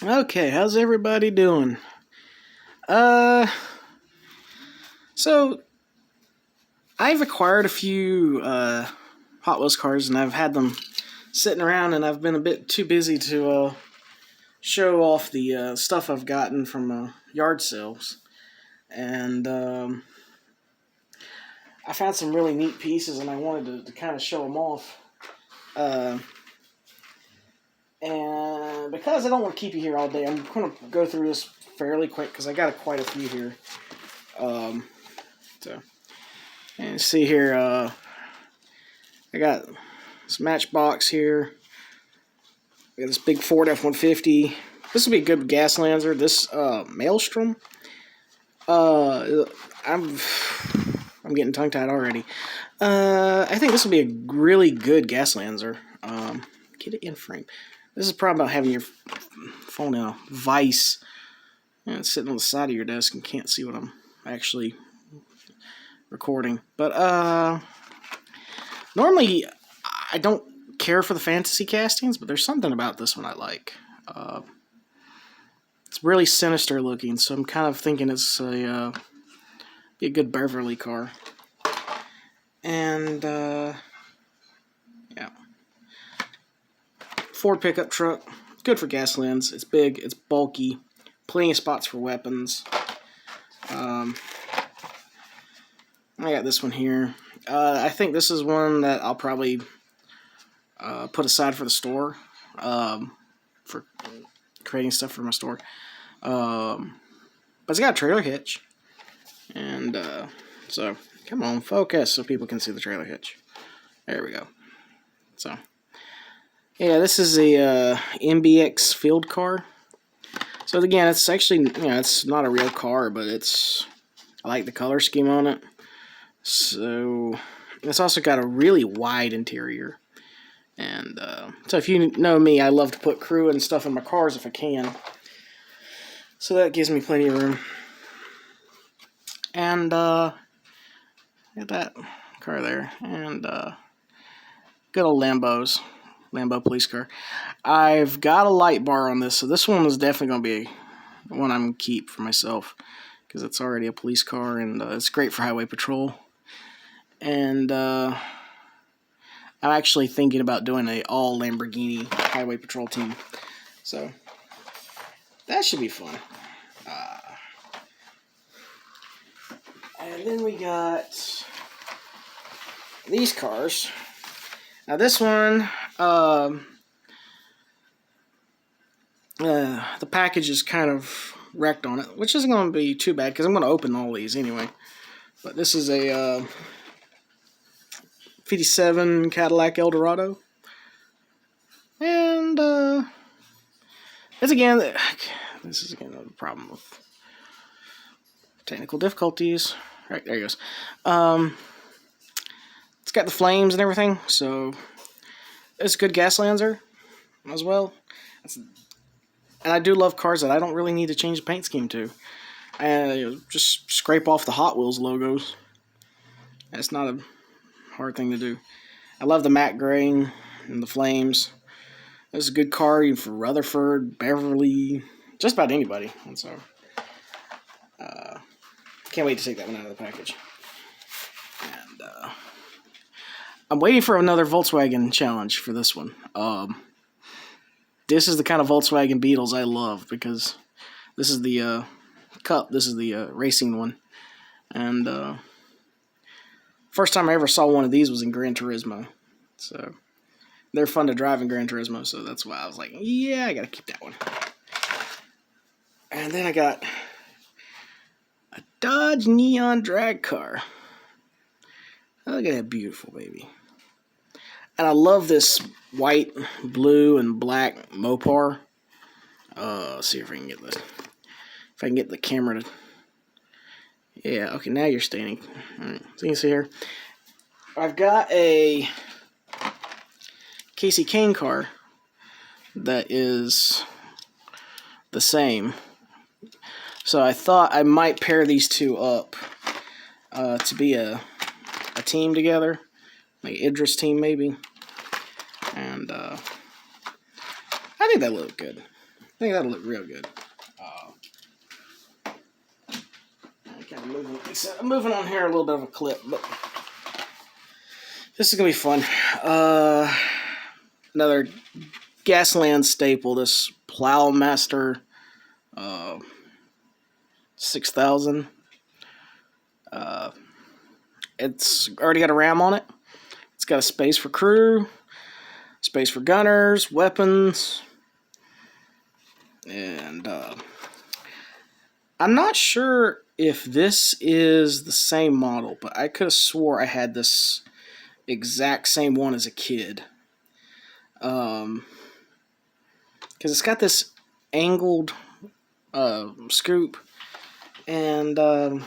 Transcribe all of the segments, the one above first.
Okay, how's everybody doing? Uh, so I've acquired a few Hot Wheels cars, and I've had them sitting around, and I've been a bit too busy to show off the stuff I've gotten from yard sales. And I found some really neat pieces, and I wanted to kind of show them off. Uh, and because I don't want to keep you here all day, I'm going to go through this fairly quick because I got quite a few here. So, and see here, I got this Matchbox here. I got this big Ford F-150. This would be a good Gaslandser. This Maelstrom. I'm getting tongue-tied already. I think this would be a really good Gaslandser. Get it in frame. This is the problem about having your phone in a vise and it's sitting on the side of your desk and can't see what I'm actually recording. But normally I don't care for the fantasy castings, but there's something about this one I like. It's really sinister looking, so I'm kind of thinking it's be a good Beverly car. And yeah, Ford pickup truck, good for Gaslands. It's big, it's bulky, plenty of spots for weapons. I got this one here. I think this is one that I'll probably put aside for the store, for creating stuff for my store. But it's got a trailer hitch, and so come on, focus so people can see the trailer hitch. There we go. So yeah, this is a MBX field car. So again, it's actually, it's not a real car, but I like the color scheme on it. So it's also got a really wide interior. And so if you know me, I love to put crew and stuff in my cars if I can. So that gives me plenty of room. And got that car there. And good old Lambo police car. I've got a light bar on this, so this one is definitely going to be one I'm going to keep for myself, because it's already a police car, and it's great for highway patrol. And I'm actually thinking about doing an all Lamborghini highway patrol team, so that should be fun. And then we got these cars. Now this one, the package is kind of wrecked on it, which isn't going to be too bad because I'm going to open all these anyway. But this is a 57 Cadillac Eldorado. And this is again a problem with technical difficulties. Right, there he goes. It's got the flames and everything, so it's a good Gaslandser as well. And I do love cars that I don't really need to change the paint scheme to. Just scrape off the Hot Wheels logos. That's not a hard thing to do. I love the matte gray and the flames. This is a good car for Rutherford, Beverly, just about anybody. And so, can't wait to take that one out of the package. And I'm waiting for another Volkswagen challenge for this one. This is the kind of Volkswagen Beetles I love, because this is the Cup. This is the racing one. And first time I ever saw one of these was in Gran Turismo. So they're fun to drive in Gran Turismo, so that's why I was like, yeah, I gotta keep that one. And then I got a Dodge Neon drag car. Look at that beautiful baby. And I love this white, blue, and black Mopar. Let's see if I can get the camera to. Yeah, okay, now you're standing. All right, so you can see here. I've got a Casey Kane car that is the same. So I thought I might pair these two up to be a team together. Like Idris team, maybe. And I think that looked good. think that'll look real good. I'm moving on here a little bit of a clip, but this is gonna be fun. Another Gaslands staple. This Plow Master 6000. It's already got a ram on it. It's got a space for crew, space for gunners, weapons, and I'm not sure if this is the same model, but I could have swore I had this exact same one as a kid. Because it's got this angled scoop, and I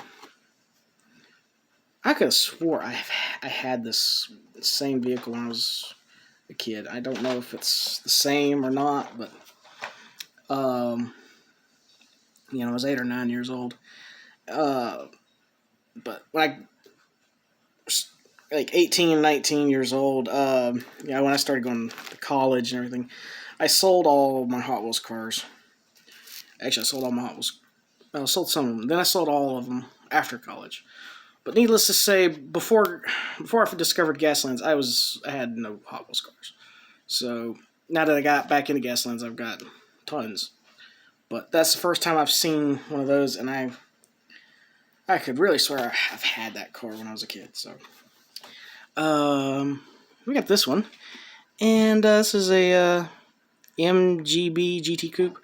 could have swore I had this same vehicle when I was a kid. I don't know if it's the same or not, but you know, I was 8 or 9 years old. But when I was like 18, 19 years old, when I started going to college and everything, I sold all my Hot Wheels cars. Actually, I sold all my Hot Wheels. I sold some of them. Then I sold all of them after college. But needless to say, before I discovered Gaslands, I had no Hot Wheels cars. So now that I got back into Gaslands, I've got tons. But that's the first time I've seen one of those, and I could really swear I've had that car when I was a kid. So we got this one, and this is a MGB GT Coupe.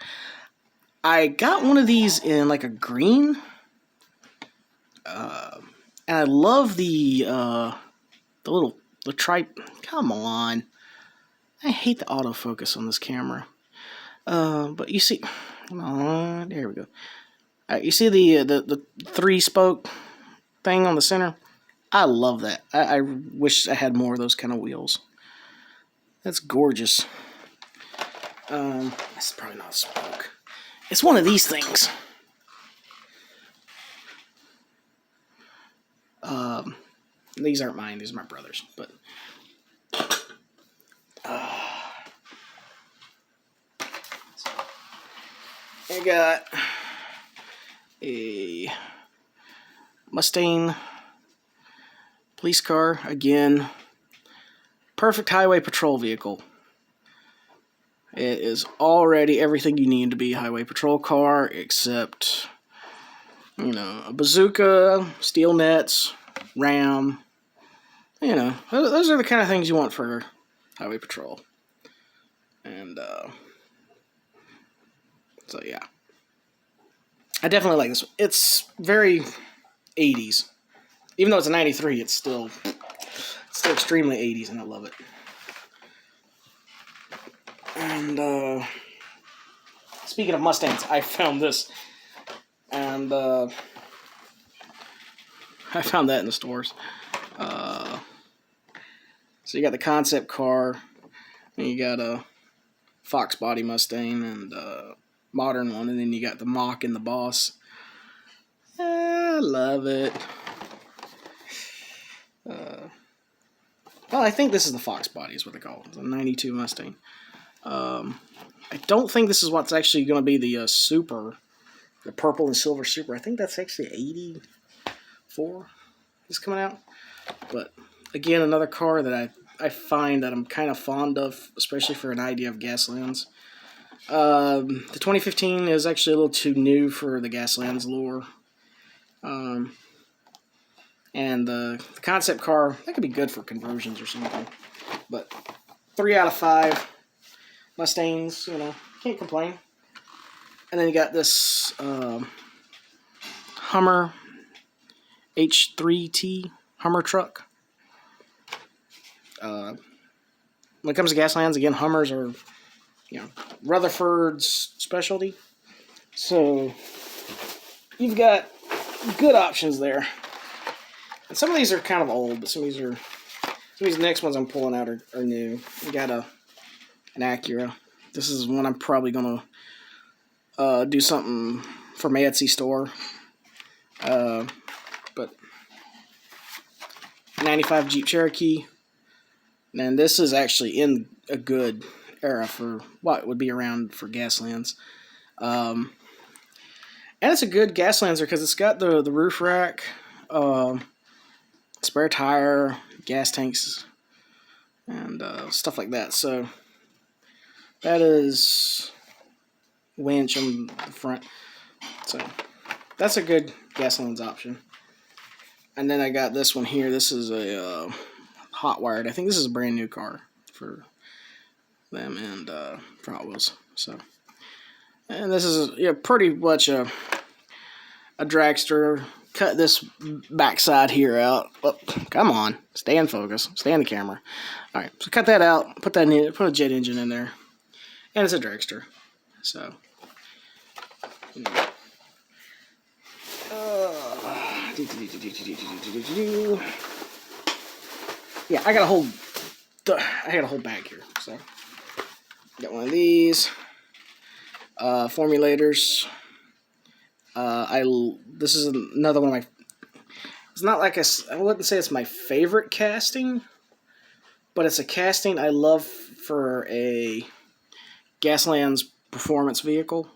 I got one of these in like a green. And I love the tripe. Come on. I hate the autofocus on this camera. But you see, come on, there we go. You see the 3-spoke thing on the center? I love that. I wish I had more of those kind of wheels. That's gorgeous. That's probably not a spoke. It's one of these things. These aren't mine, these are my brother's, but I got a Mustang police car, again, perfect highway patrol vehicle. It is already everything you need to be a highway patrol car, except, you know, a bazooka, steel nets, ram. You know, those are the kind of things you want for highway patrol. And, so yeah. I definitely like this one. It's very 80s. Even though it's a 93, it's still extremely 80s, and I love it. And, speaking of Mustangs, I found this. And, I found that in the stores. So you got the concept car, and you got a Fox body Mustang, and a modern one, and then you got the Mach and the Boss. I love it. Well, I think this is the Fox body is what they call it. It's a 92 Mustang. I don't think this is what's actually going to be the Super, the purple and silver Super. I think that's actually 84 is coming out. But again, another car that I find that I'm kind of fond of, especially for an idea of Gaslands. The 2015 is actually a little too new for the Gaslands lore. And the concept car, that could be good for conversions or something. But 3 out of 5 Mustangs, you know, can't complain. And then you got this Hummer H3T Hummer truck. When it comes to Gaslands, again, Hummers are, you know, Rutherford's specialty. So you've got good options there. And some of these are kind of old, but some of these next ones I'm pulling out are new. You got an Acura. This is one I'm probably gonna do something for my Etsy store. But 95 Jeep Cherokee. And this is actually in a good era for what would be around for Gaslands. And it's a good Gaslandser because it's got the roof rack, spare tire, gas tanks, and stuff like that. So that is winch on the front. So that's a good Gaslands option. And then I got this one here. This is a Hotwired. I think this is a brand new car for them and for Hot Wheels. So, and this is pretty much a dragster. Cut this backside here out. Oh, come on, stay in focus. Stay in the camera. All right, so cut that out. Put that in. Put a jet engine in there, and it's a dragster. So. Yeah, I got a whole bag here. So got one of these Formulators. This is another one of my. It's not like I wouldn't say it's my favorite casting, but it's a casting I love for a Gaslands performance vehicle,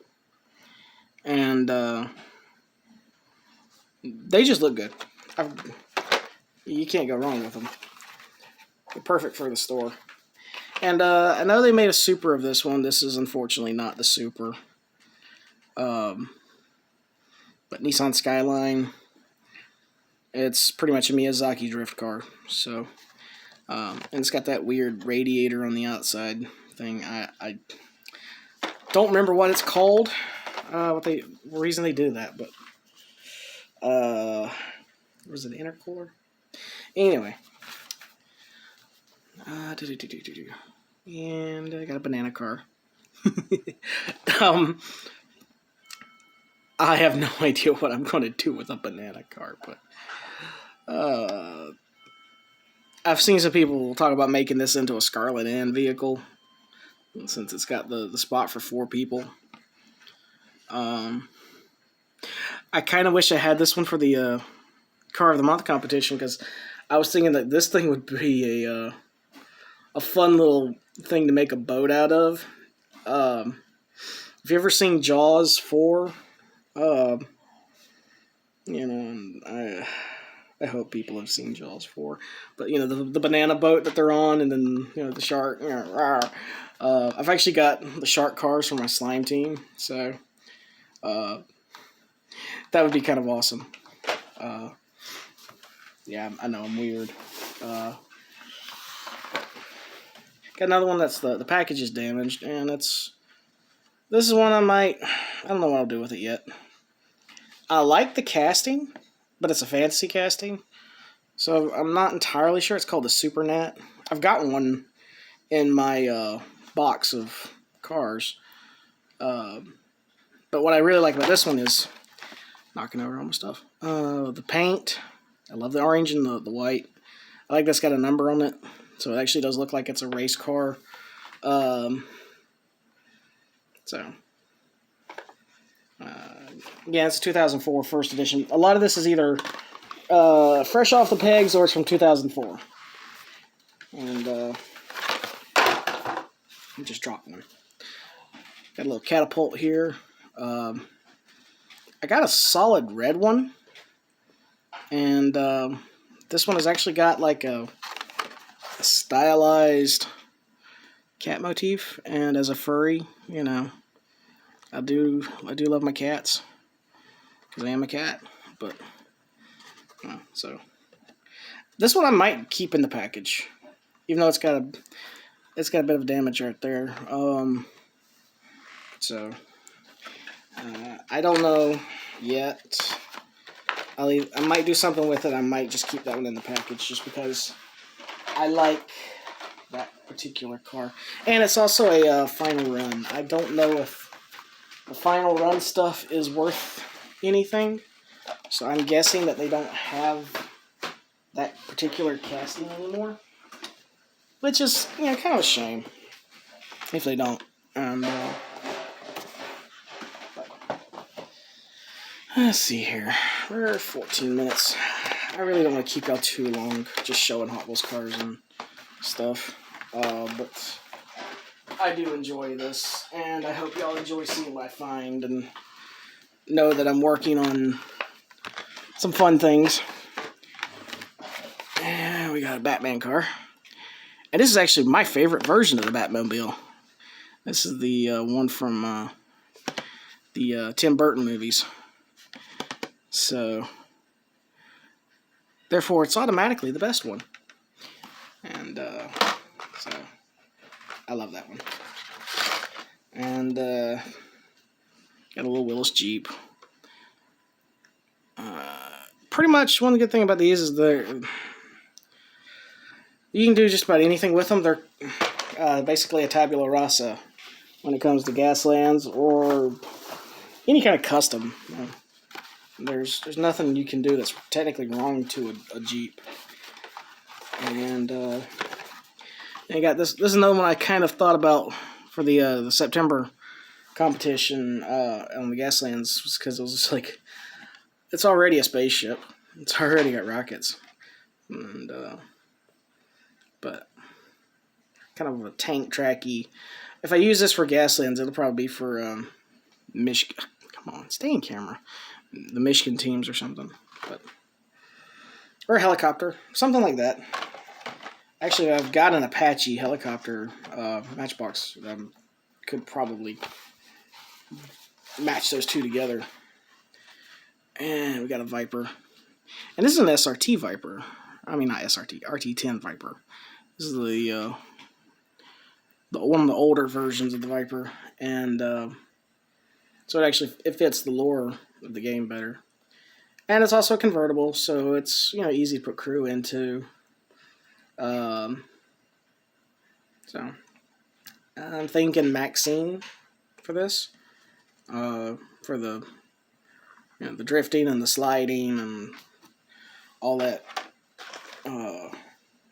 and they just look good. You can't go wrong with them. They're perfect for the store. And I know they made a Super of this one. This is unfortunately not the Super. But Nissan Skyline. It's pretty much a Miyazaki drift car. So, and it's got that weird radiator on the outside thing. I don't remember what it's called. What reason they do that, but was it intercooler? Anyway, and I got a banana car. I have no idea what I'm going to do with a banana car, but I've seen some people talk about making this into a Scarlet Inn vehicle, since it's got the spot for 4 people. I kind of wish I had this one for the Car of the Month competition, because I was thinking that this thing would be a fun little thing to make a boat out of. Have you ever seen Jaws 4? I hope people have seen Jaws 4. But, the banana boat that they're on, and then, the shark. I've actually got the shark cars for my slime team, so that would be kind of awesome. Yeah, I know, I'm weird. Got another one that's the package is damaged, and this is one I don't know what I'll do with it yet. I like the casting, but it's a fantasy casting, so I'm not entirely sure. It's called the Supernet. I've got one in my box of cars, but what I really like about this one is knocking over all my stuff. The paint. I love the orange and the white. I like that's got a number on it, so it actually does look like it's a race car. Yeah, it's 2004 first edition. A lot of this is either fresh off the pegs or it's from 2004. And I just dropped one. Got a little catapult here. I got a solid red one. And this one has actually got like a stylized cat motif. And as a furry, I do love my cats, because I am a cat. But so this one I might keep in the package, even though it's got a bit of damage right there. I don't know yet. I might do something with it. I might just keep that one in the package, just because I like that particular car. And it's also a final run. I don't know if the final run stuff is worth anything, so I'm guessing that they don't have that particular casting anymore, which is kind of a shame if they don't. Let's see here. We're 14 minutes. I really don't want to keep y'all too long just showing Hot Wheels cars and stuff, but I do enjoy this, and I hope y'all enjoy seeing what I find, and know that I'm working on some fun things. And we got a Batman car. And this is actually my favorite version of the Batmobile. This is the one from the Tim Burton movies. So, therefore, it's automatically the best one. And, so, I love that one. And, got a little Willis Jeep. Pretty much, one good thing about these is you can do just about anything with them. They're basically a tabula rasa when it comes to Gaslands or any kind of custom. There's nothing you can do that's technically wrong to a Jeep. And I got this. This is another one I kind of thought about for the September competition on the Gaslands, because it was just like, it's already a spaceship. It's already got rockets, and but kind of a tank tracky. If I use this for Gaslands, it'll probably be for Michigan. Come on, stay in camera. The Michigan teams or something, or a helicopter, something like that. Actually, I've got an Apache helicopter Matchbox. Could probably match those two together. And we got a Viper. And this is an SRT Viper. I mean, not SRT, RT10 Viper. This is the one of the older versions of the Viper. And so it fits the lore of the game better. And it's also convertible, so it's, you know, easy to put crew into. So I'm thinking Maxine for this. For the, you know, the drifting and the sliding and all that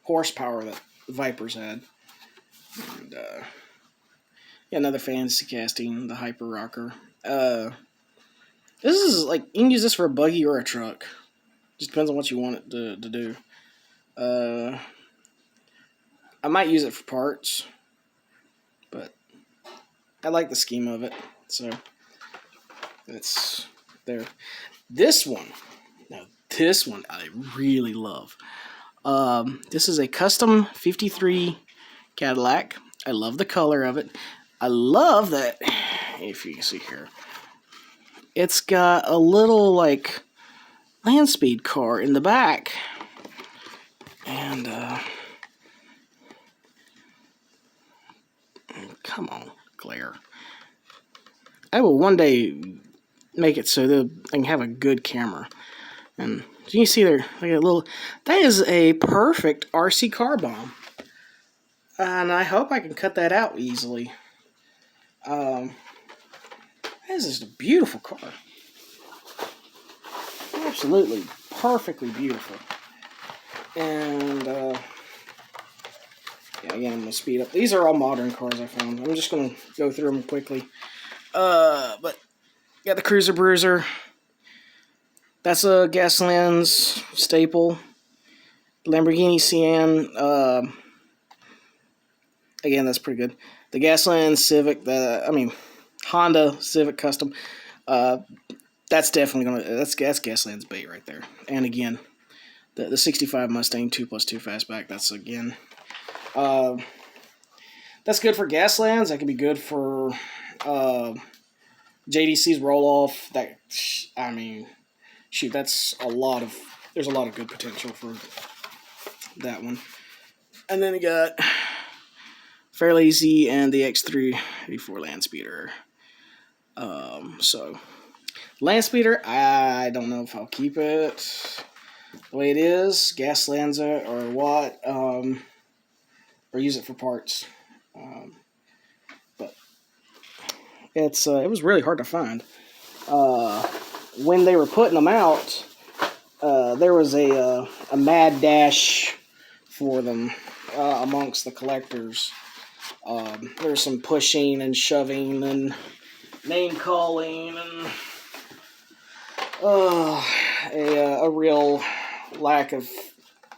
horsepower that the Vipers had. And yeah, another fantasy casting, the Hyper Rocker. This is like, you can use this for a buggy or a truck. Just depends on what you want it to do. I might use it for parts, but I like the scheme of it, so it's there. This one I really love. This is a custom 53 Cadillac. I love the color of it. I love that, if you can see here, it's got a little, like, land speed car in the back. And, come on, glare. I will one day make it so that I can have a good camera. And you can see there, like a little, that is a perfect RC car bomb. And I hope I can cut that out easily. That is just a beautiful car. Absolutely, perfectly beautiful. And, yeah, again, I'm going to speed up. These are all modern cars I found. I'm just going to go through them quickly. But, got the Cruiser Bruiser. That's a Gaslands staple. Lamborghini Sian. Again, that's pretty good. The Gaslands Civic. Honda Civic Custom. That's definitely gonna. That's Gaslands bait right there. And again, the 65 Mustang 2+2 fastback. That's again. That's good for Gaslands. That could be good for JDC's roll off. That, I mean, shoot, that's a lot of. There's a lot of good potential for that one. And then you got Fairly Easy and the X384 Landspeeder. So Landspeeder, I don't know if I'll keep it the way it is, Gaslands or what, or use it for parts. But it was really hard to find. When they were putting them out, there was a mad dash for them amongst the collectors. There was some pushing and shoving and name calling and a real lack of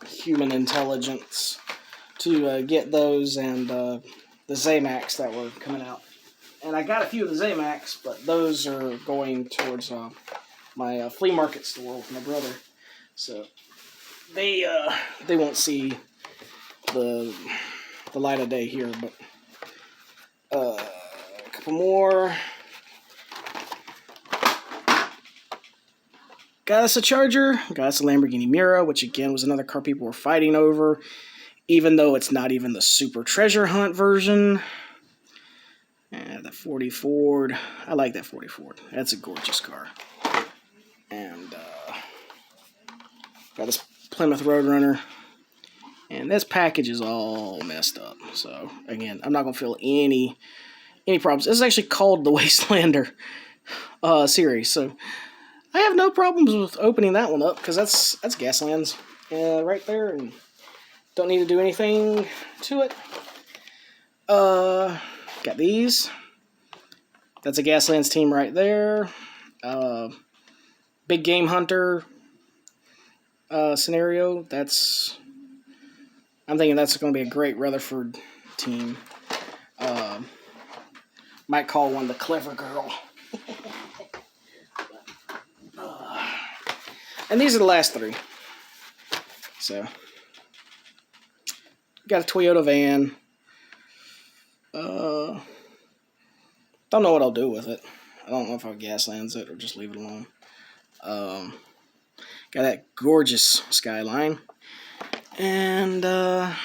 human intelligence to get those, and zamacs that were coming out. And I got a few of the zamacs, but those are going towards my flea market store with my brother. So they won't see the light of day here, but a couple more. Got us a Charger, got us a Lamborghini Mirror, which again was another car people were fighting over, even though it's not even the super treasure hunt version. And that 40 Ford, I like that 40 Ford. That's a gorgeous car. And got this Plymouth Roadrunner. And this package is all messed up. So again, I'm not gonna feel any problems. This is actually called the Wastelander series. So I have no problems with opening that one up because that's Gaslands right there, and don't need to do anything to it. Got these. That's a Gaslands team right there. Big game hunter scenario. I'm thinking that's going to be a great Rutherford team. Might call one the Clever Girl. And these are the last three. So, got a Toyota van. Don't know what I'll do with it. I don't know if I'll Gaslands it or just leave it alone. Got that gorgeous Skyline. And then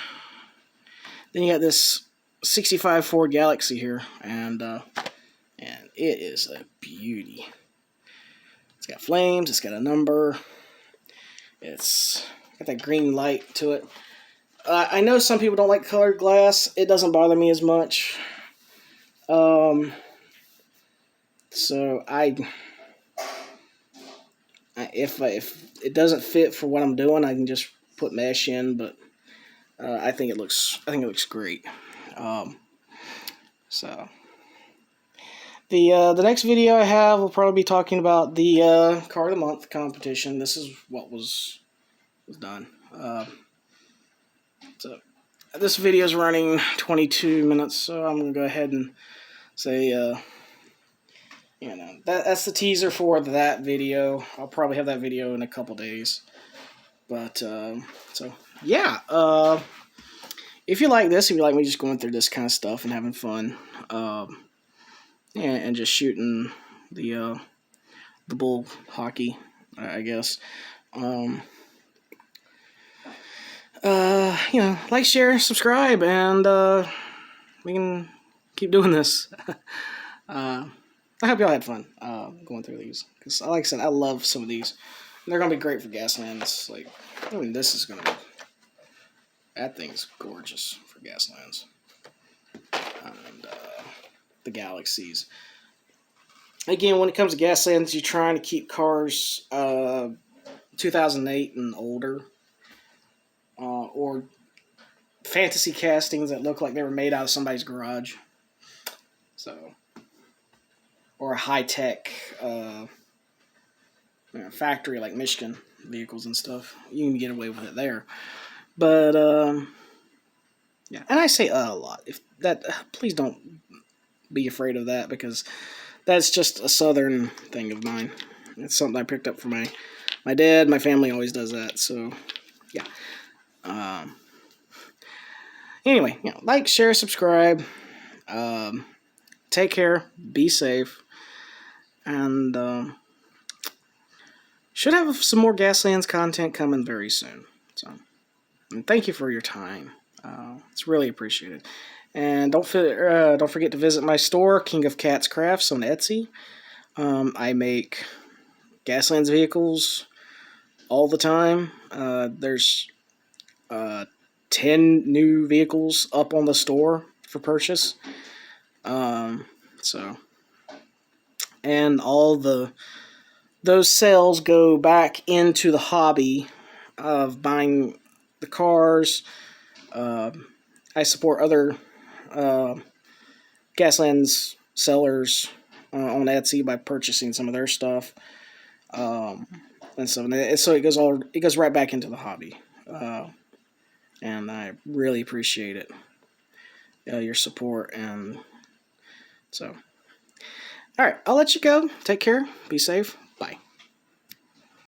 you got this 65 Ford Galaxy here. And it is a beauty. It's got flames. It's got a number. It's got that green light to it. I know some people don't like colored glass. It doesn't bother me as much. So if it doesn't fit for what I'm doing, I can just put mesh in. But I think it looks great. So the next video I have will probably be talking about the car of the month competition. This is what was done. So this video is running 22 minutes, so I'm gonna go ahead and say, that's the teaser for that video. I'll probably have that video in a couple days. But so yeah, if you like this, if you like me just going through this kind of stuff and having fun, and just shooting the bull hockey, I guess. Like, share, subscribe, and we can keep doing this. I hope y'all had fun going through these, because like I said, I love some of these. And they're gonna be great for Gaslands. Like, this is gonna be, that thing's gorgeous for Gaslands. And the Galaxies. Again, when it comes to Gaslands, you're trying to keep cars 2008 and older, or fantasy castings that look like they were made out of somebody's garage. So, or a high-tech factory like Michigan vehicles and stuff. You can get away with it there. But yeah, and I say a lot. If that, please don't be afraid of that, because that's just a southern thing of mine. It's something I picked up from my dad. My family always does that. So yeah. Anyway, like, share, subscribe. Take care. Be safe. And should have some more Gaslands content coming very soon. So, and thank you for your time. It's really appreciated. And don't forget to visit my store, King of Cats Crafts, on Etsy. I make Gaslands vehicles all the time. There's 10 new vehicles up on the store for purchase. And all those sales go back into the hobby of buying the cars. I support other Gaslands sellers on Etsy by purchasing some of their stuff, and so it goes right back into the hobby, and I really appreciate it. your support. And so, all right, I'll let you go. Take care. Be safe.